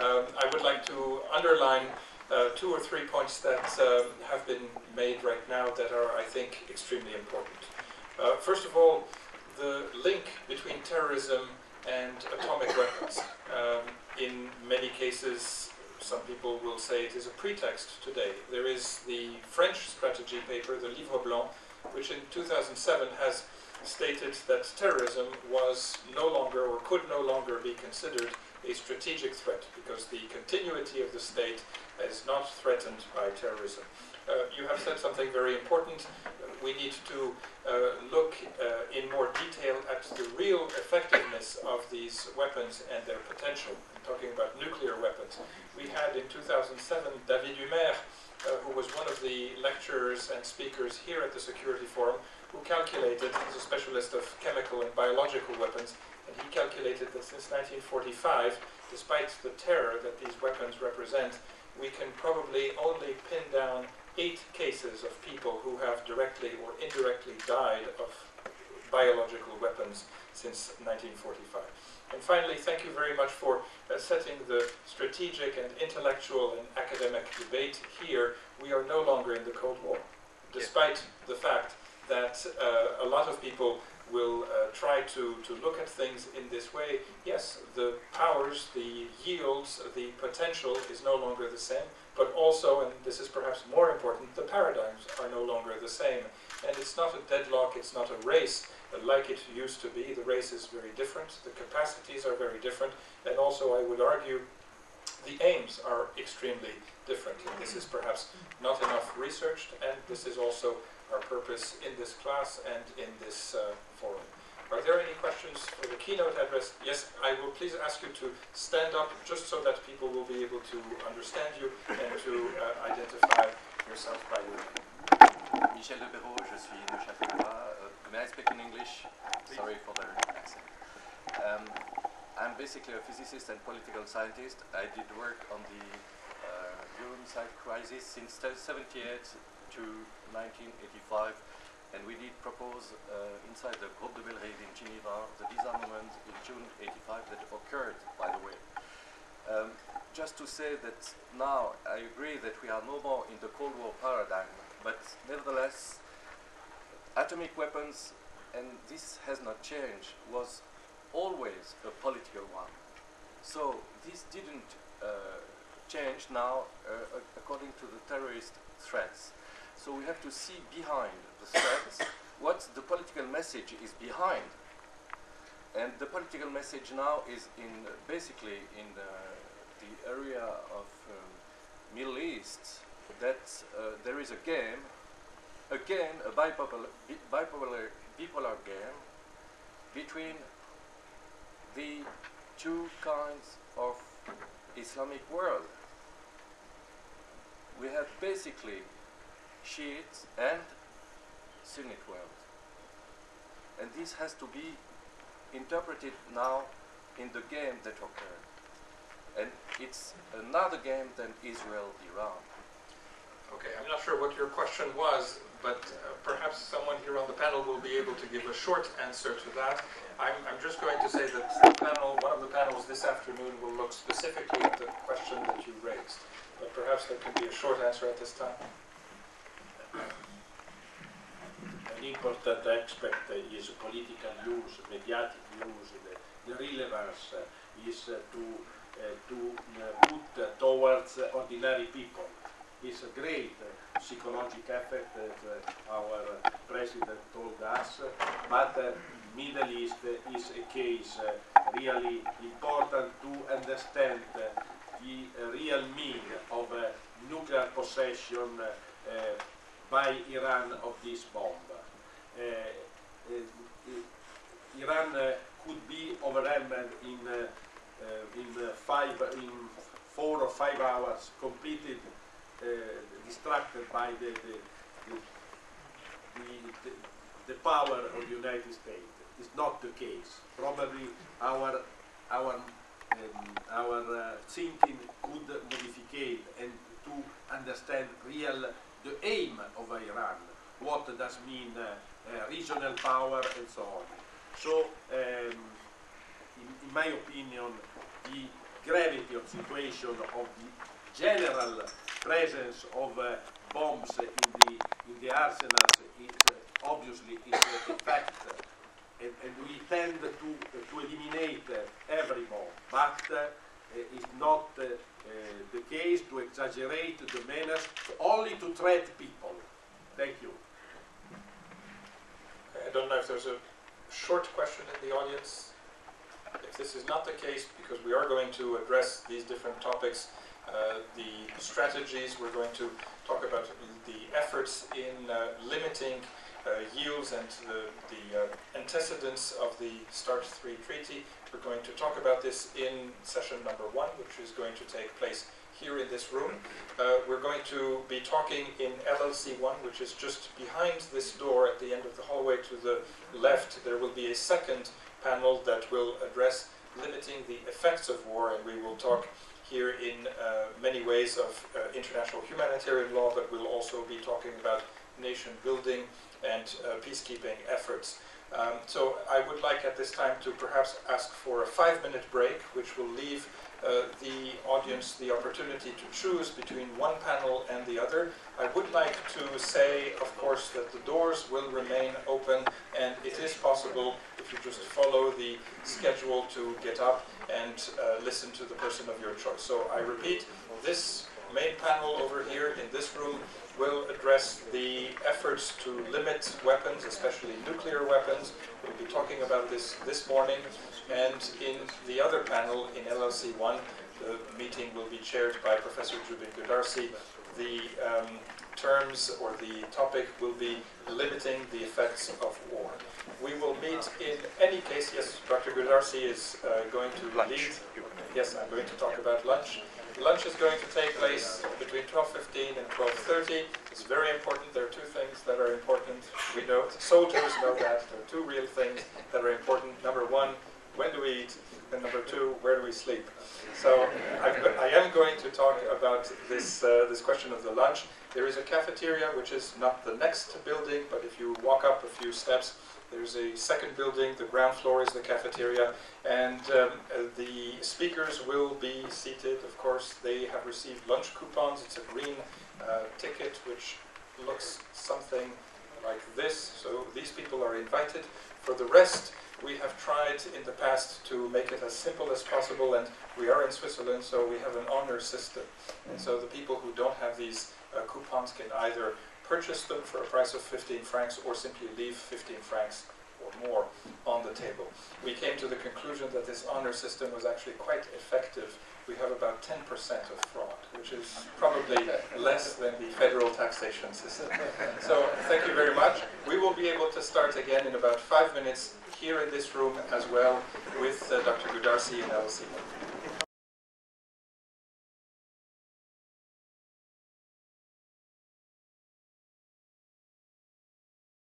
I would like to underline 2 or 3 points that have been made right now that are, I think, extremely important. First of all, the link between terrorism and atomic weapons. In many cases, some people will say it is a pretext today. There is the French strategy paper, the Livre Blanc, which in 2007 has stated that terrorism was no longer or could no longer be considered a strategic threat because the continuity of the state is not threatened by terrorism. You have said something very important. We need to look in more detail at the real effectiveness of these weapons and their potential. I'm talking about nuclear weapons. We had in 2007 David Humer, who was one of the lecturers and speakers here at the Security Forum, who calculated, he's a specialist of chemical and biological weapons, and he calculated that since 1945, despite the terror that these weapons represent, we can probably only pin down 8 cases of people who have directly or indirectly died of biological weapons since 1945. And finally, thank you very much for setting the strategic and intellectual and academic debate here. We are no longer in the Cold War, despite the fact that a lot of people will try to look at things in this way. Yes, the powers, the yields, the potential is no longer the same, but also, and this is perhaps more important, the paradigms are no longer the same. And it's not a deadlock, it's not a race like it used to be. The race is very different, the capacities are very different, and also I would argue the aims are extremely different. And this is perhaps not enough researched, and this is also our purpose in this class and in this forum. Are there any questions for the keynote address? Yes, I will please ask you to stand up just so that people will be able to understand you and to identify yourself by your name. Michel de Perrault, je suis Neuchâtelois. May I speak in English? Please. Sorry for the accent. I'm basically a physicist and political scientist. I did work on the Euromissile crisis since 1978 to 1985, and we did propose inside the Groupe de Belgrade in Geneva the disarmament in June 85 that occurred, by the way. Just to say that now I agree that we are no more in the Cold War paradigm, but nevertheless atomic weapons, and this has not changed, was always a political one. So this didn't change now according to the terrorist threats. So we have to see behind the threats what the political message is behind. And the political message now is in basically in the area of Middle East, that there is a game, again a bipolar game between the two kinds of Islamic world. We have basically Shiite and Sunnite world. And this has to be interpreted now in the game that occurred. And it's another game than Israel-Iran. Okay, I'm not sure what your question was, but perhaps someone here on the panel will be able to give a short answer to that. I'm just going to say that the panel, one of the panels this afternoon will look specifically at the question that you raised. But perhaps there can be a short answer at this time. An important aspect is political use, mediatic use. The relevance is to put towards ordinary people. It's a great psychological effect that our president told us, but Middle East is a case really important to understand the real meaning of nuclear possession by Iran of this bomb. Iran could be overwhelmed in 4 or 5 hours, completely distracted by the power of the United States. It's not the case. Probably our thinking could modify and to understand the aim of Iran, what does mean regional power and so on. So, in my opinion, the gravity of situation, of the general presence of bombs in the arsenals is obviously is a fact, and we tend to eliminate every bomb, but it's not the case to exaggerate the menace only to threat people. Thank you. I don't know if there's a short question in the audience. If this is not the case, because we are going to address these different topics, the strategies, we're going to talk about the efforts in limiting yields and the antecedents of the START 3 treaty. We're going to talk about this in session number 1, which is going to take place here in this room. We're going to be talking in LLC 1, which is just behind this door at the end of the hallway to the left. There will be a second panel that will address limiting the effects of war, and we will talk here in many ways of international humanitarian law, but we'll also be talking about nation building and peacekeeping efforts. So I would like at this time to perhaps ask for a 5-minute break, which will leave the audience the opportunity to choose between one panel and the other. I would like to say, of course, that the doors will remain open, and it is possible, if you just follow the schedule, to get up and listen to the person of your choice. So I repeat, this main panel over here in this room will address the efforts to limit weapons, especially nuclear weapons. We'll be talking about this morning. And in the other panel, in LLC 1, the meeting will be chaired by Professor Jubin Goodarzi. The terms or the topic will be limiting the effects of war. We will meet in any case. Yes, Dr. Goodarzi is going to lead. Yes, I'm going to talk about lunch. Lunch is going to take place between 12:15 and 12:30. It's very important. There are two things that are important. We know, soldiers know that. There are two real things that are important. Number one, when do we eat? And number two, where do we sleep? So I am going to talk about this question of the lunch. There is a cafeteria, which is not the next building, but if you walk up a few steps, there's a second building. The ground floor is the cafeteria, and the speakers will be seated. Of course, they have received lunch coupons. It's a green ticket, which looks something like this. So these people are invited. For the rest, we have tried in the past to make it as simple as possible, and we are in Switzerland, so we have an honor system. And so the people who don't have these coupons can either purchase them for a price of 15 francs or simply leave 15 francs or more on the table. We came to the conclusion that this honor system was actually quite effective. We have about 10% of fraud, which is probably less than the federal taxation system. So thank you very much. We will be able to start again in about 5 minutes here in this room as well with Dr. Goodarzi and LLC.